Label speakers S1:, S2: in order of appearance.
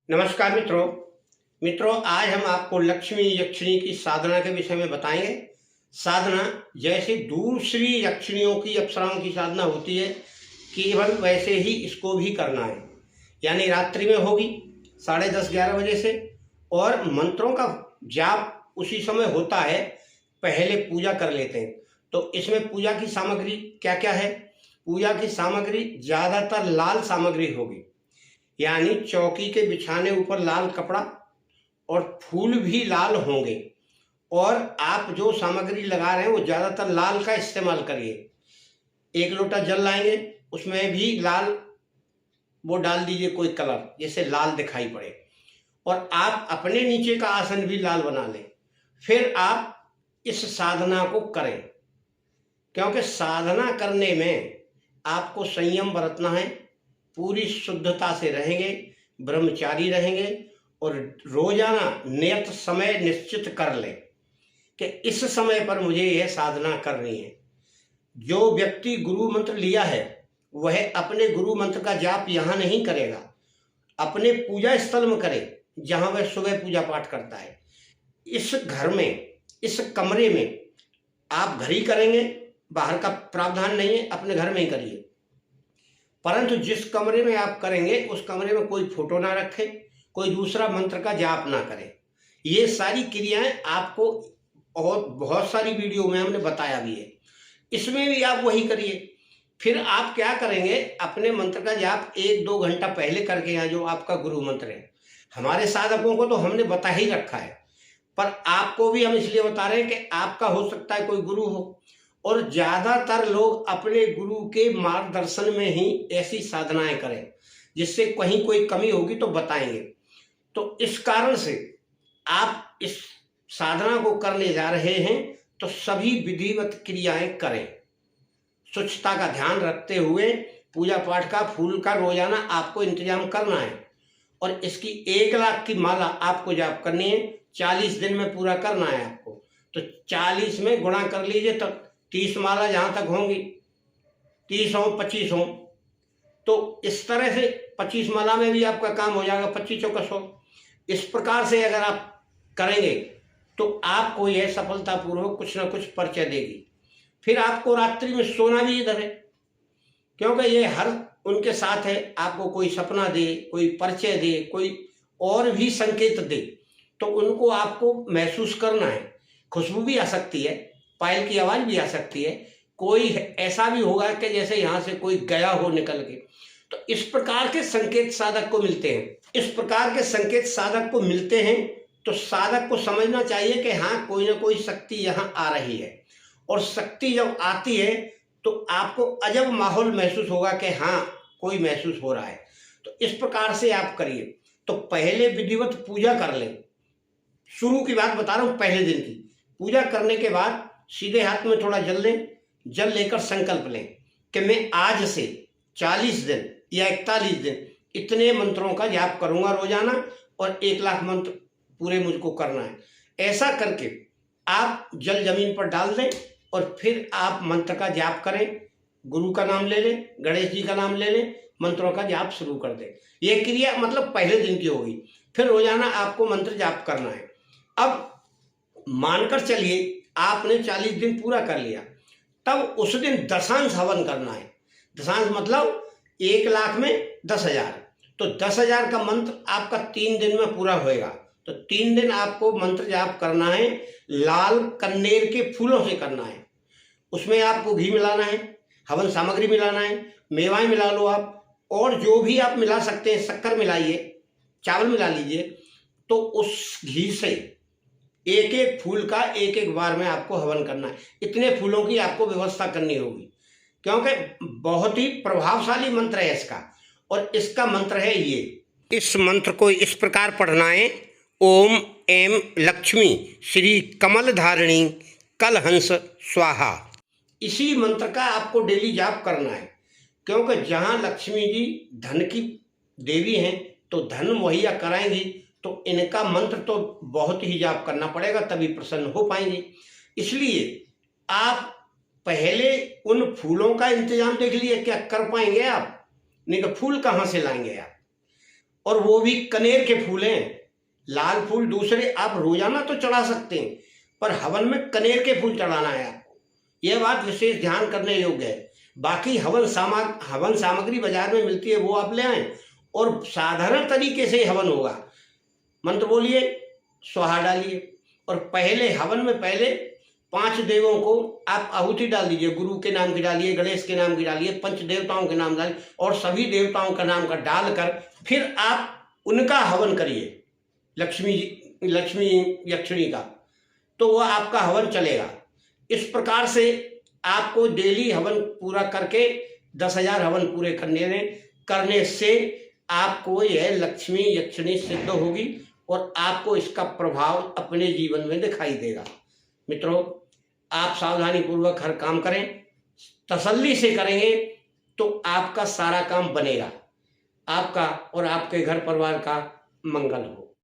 S1: नमस्कार मित्रों, आज हम आपको लक्ष्मी यक्षिणी की साधना के विषय में बताएंगे। साधना जैसे दूसरी यक्षिणियों की अप्सराओं की साधना होती है, केवल वैसे ही इसको भी करना है। यानी रात्रि में होगी 10:30-11 बजे से, और मंत्रों का जाप उसी समय होता है। पहले पूजा कर लेते हैं। तो इसमें पूजा की सामग्री क्या क्या है? पूजा की सामग्री ज़्यादातर लाल सामग्री होगी, यानी चौकी के बिछाने ऊपर लाल कपड़ा और फूल भी लाल होंगे। और आप जो सामग्री लगा रहे हैं वो ज़्यादातर लाल का इस्तेमाल करिए। 1 लोटा जल लाएंगे, उसमें भी लाल वो डाल दीजिए, कोई कलर जिससे लाल दिखाई पड़े। और आप अपने नीचे का आसन भी लाल बना लें। फिर आप इस साधना को करें, क्योंकि साधना करने में आपको संयम बरतना है। पूरी शुद्धता से रहेंगे, ब्रह्मचारी रहेंगे, और रोजाना नियत समय निश्चित कर लें कि इस समय पर मुझे यह साधना करनी है। जो व्यक्ति गुरु मंत्र लिया है वह अपने गुरु मंत्र का जाप यहाँ नहीं करेगा, अपने पूजा स्थल में करे जहाँ वह सुबह पूजा पाठ करता है। इस घर में, इस कमरे में आप घर ही करेंगे, बाहर का प्रावधान नहीं है, अपने घर में ही करिए। परंतु जिस कमरे में आप करेंगे उस कमरे में कोई फोटो ना रखे, कोई दूसरा मंत्र का जाप ना करे। ये सारी क्रियाएं आपको और बहुत सारी वीडियो में हमने बताया भी है, इसमें भी आप वही करिए। फिर आप क्या करेंगे, अपने मंत्र का जाप 1-2 घंटा पहले करके, यहाँ जो आपका गुरु मंत्र है, हमारे साधकों को तो हमने बता ही रखा है, पर आपको भी हम इसलिए बता रहे हैं कि आपका हो सकता है कोई गुरु हो, और ज़्यादातर लोग अपने गुरु के मार्गदर्शन में ही ऐसी साधनाएं करें, जिससे कहीं कोई कमी होगी तो बताएंगे। तो इस कारण से आप इस साधना को करने जा रहे हैं तो सभी विधिवत क्रियाएं करें, स्वच्छता का ध्यान रखते हुए। पूजा पाठ का, फूल का रोजाना आपको इंतजाम करना है, और इसकी 1 लाख की माला आपको जाप करनी है। 40 दिन में पूरा करना है आपको। तो 40 में गुणा कर लीजिए तो 30 माला जहाँ तक होंगी, 30 हो 25 हो, तो इस तरह से 25 माला में भी आपका काम हो जाएगा। 25 चौका 100। इस प्रकार से अगर आप करेंगे तो आपको यह सफलतापूर्वक कुछ ना कुछ परिचय देगी। फिर आपको रात्रि में सोना भी इधर है, क्योंकि ये हर उनके साथ है। आपको कोई सपना दे, कोई परिचय दे, कोई और भी संकेत दे, तो उनको आपको महसूस करना है। खुशबू भी आ सकती है, पायल की आवाज भी आ सकती है, कोई ऐसा भी होगा कि जैसे यहाँ से कोई गया हो निकल के। तो इस प्रकार के संकेत साधक को मिलते हैं। इस प्रकार के संकेत साधक को मिलते हैं तो साधक को समझना चाहिए कि हाँ, कोई ना कोई शक्ति यहाँ आ रही है। और शक्ति जब आती है तो आपको अजब माहौल महसूस होगा कि हाँ, कोई महसूस हो रहा है। तो इस प्रकार से आप करिए। तो पहले विधिवत पूजा कर लें। शुरू की बात बता रहा हूँ, पहले दिन की पूजा करने के बाद सीधे हाथ में थोड़ा जल लें। जल लेकर संकल्प लें कि मैं आज से 40 दिन या 41 दिन इतने मंत्रों का जाप करूंगा रोजाना, और 1 लाख मंत्र पूरे मुझको करना है। ऐसा करके आप जल जमीन पर डाल दें, और फिर आप मंत्र का जाप करें। गुरु का नाम ले लें, गणेश जी का नाम ले लें, मंत्रों का जाप शुरू कर दें। यह क्रिया मतलब पहले दिन की होगी। फिर रोजाना आपको मंत्र जाप करना है। अब मानकर चलिए आपने 40 दिन पूरा कर लिया, तब उस दिन दशांश हवन करना है। दशांश मतलब 1 लाख में 10,000। तो 10,000 का मंत्र आपका 3 दिन में पूरा होएगा। तो 3 दिन आपको मंत्र जाप करना है। लाल कन्नेर के फूलों से करना है। उसमें आपको घी मिलाना है, हवन सामग्री मिलाना है, मेवाएं मिला लो आप, और जो भी आप मिला सकते हैं, शक्कर मिलाइए, चावल मिला लीजिए। तो उस घी से एक एक फूल का एक एक बार में आपको हवन करना है। इतने फूलों की आपको व्यवस्था करनी होगी, क्योंकि बहुत ही प्रभावशाली मंत्र है इसका। और इसका मंत्र है ये, इस मंत्र को इस प्रकार पढ़ना है: ओम ऐं लक्ष्मी श्री कमल धारिणी कलहंस स्वाहा। इसी मंत्र का आपको डेली जाप करना है, क्योंकि जहाँ लक्ष्मी जी धन की देवी हैं तो धन मुहैया कराएंगी। तो इनका मंत्र तो बहुत ही जाप करना पड़ेगा, तभी प्रसन्न हो पाएंगे। इसलिए आप पहले उन फूलों का इंतजाम देख लिए, क्या कर पाएंगे आप, नहीं तो फूल कहाँ से लाएंगे आप। और वो भी कनेर के फूल हैं। लाल फूल दूसरे आप रोजाना तो चढ़ा सकते हैं, पर हवन में कनेर के फूल चढ़ाना है आपको। यह बात विशेष ध्यान करने योग्य है। बाकी हवन सामग्री बाजार में मिलती है, वो आप ले आएं और साधारण तरीके से हवन होगा। मंत्र बोलिए, स्वाहा डालिए और पहले हवन में पहले 5 देवों को आप आहुति डाल दीजिए। गुरु के नाम की डालिए, गणेश के नाम की डालिए, पंच देवताओं के नाम डालिए और सभी देवताओं का नाम का डालकर फिर आप उनका हवन करिए, लक्ष्मी यक्षिणी का, तो वह आपका हवन चलेगा। इस प्रकार से आपको डेली हवन पूरा करके 10,000 हवन पूरे करने से आपको यह लक्ष्मी यक्षिणी सिद्ध होगी और आपको इसका प्रभाव अपने जीवन में दिखाई देगा। मित्रों, आप सावधानी पूर्वक हर काम करें, तसल्ली से करेंगे तो आपका सारा काम बनेगा, आपका और आपके घर परिवार का मंगल हो।